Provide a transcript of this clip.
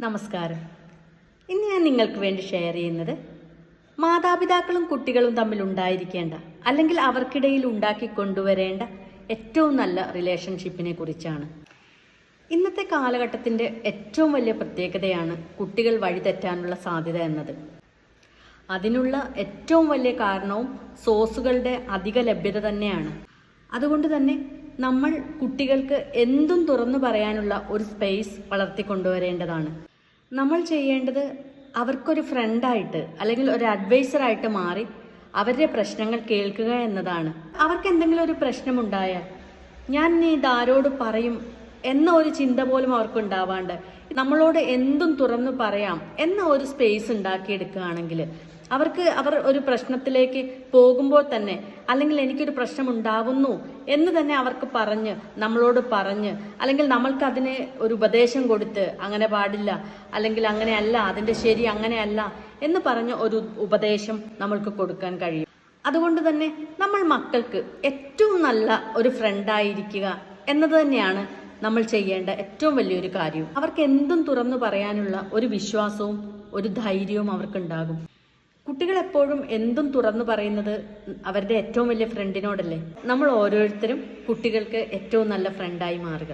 നമസ്കാരം. ഇന്ന് ഞാൻ നിങ്ങൾക്ക് വേണ്ടി ഷെയർ ചെയ്യുന്നത് മാതാപിതാക്കളും കുട്ടികളും തമ്മിൽ ഉണ്ടായിരിക്കേണ്ട അല്ലെങ്കിൽ അവർക്കിടയിൽ ഉണ്ടാക്കി കൊണ്ടുവരേണ്ട ഏറ്റവും നല്ല റിലേഷൻഷിപ്പിനെ കുറിച്ചാണ്. ഇന്നത്തെ കാലഘട്ടത്തിൻ്റെ ഏറ്റവും വലിയ പ്രത്യേകതയാണ് കുട്ടികൾ വഴിതെറ്റാനുള്ള സാധ്യത എന്നത്. അതിനുള്ള ഏറ്റവും വലിയ കാരണവും സോഴ്സുകളുടെ അധിക ലഭ്യത തന്നെയാണ്. അതുകൊണ്ട് തന്നെ നമ്മൾ കുട്ടികൾക്ക് എന്തും തുറന്നു പറയാനുള്ള ഒരു സ്പേസ് വളർത്തിക്കൊണ്ടുവരേണ്ടതാണ്. നമ്മൾ ചെയ്യേണ്ടത് അവർക്കൊരു ഫ്രണ്ടായിട്ട് അല്ലെങ്കിൽ ഒരു അഡ്വൈസറായിട്ട് മാറി അവരുടെ പ്രശ്നങ്ങൾ കേൾക്കുക എന്നതാണ്. അവർക്ക് എന്തെങ്കിലും ഒരു പ്രശ്നമുണ്ടായാൽ ഞാൻ നീ ഇതാരോട് പറയും എന്ന ഒരു ചിന്ത പോലും അവർക്ക് ഉണ്ടാവാണ്ട് നമ്മളോട് എന്തും തുറന്നു പറയാം എന്ന ഒരു സ്പേസ് ഉണ്ടാക്കിയെടുക്കുകയാണെങ്കിൽ അവർ ഒരു പ്രശ്നത്തിലേക്ക് പോകുമ്പോൾ തന്നെ അല്ലെങ്കിൽ എനിക്കൊരു പ്രശ്നം ഉണ്ടാവുന്നു എന്ന് തന്നെ അവർക്ക് നമ്മളോട് പറഞ്ഞ് അല്ലെങ്കിൽ നമ്മൾക്കതിന് ഒരു ഉപദേശം കൊടുത്ത് അങ്ങനെ പാടില്ല അല്ലെങ്കിൽ അങ്ങനെയല്ല, അതിൻ്റെ ശരി അങ്ങനെയല്ല എന്ന് പറഞ്ഞ് ഒരു ഉപദേശം നമ്മൾക്ക് കൊടുക്കാൻ കഴിയും. അതുകൊണ്ട് തന്നെ നമ്മൾ മക്കൾക്ക് ഏറ്റവും നല്ല ഒരു ഫ്രണ്ടായിരിക്കുക എന്നത് തന്നെയാണ് നമ്മൾ ചെയ്യേണ്ട ഏറ്റവും വലിയൊരു കാര്യം. അവർക്ക് എന്തും തുറന്നു പറയാനുള്ള ഒരു വിശ്വാസവും ഒരു ധൈര്യവും അവർക്കുണ്ടാകും. കുട്ടികൾ എപ്പോഴും എന്തും തുറന്നു പറയുന്നത് അവരുടെ ഏറ്റവും വലിയ ഫ്രണ്ടിനോടല്ലേ. നമ്മൾ ഓരോരുത്തരും കുട്ടികൾക്ക് ഏറ്റവും നല്ല ഫ്രണ്ടായി മാറുക.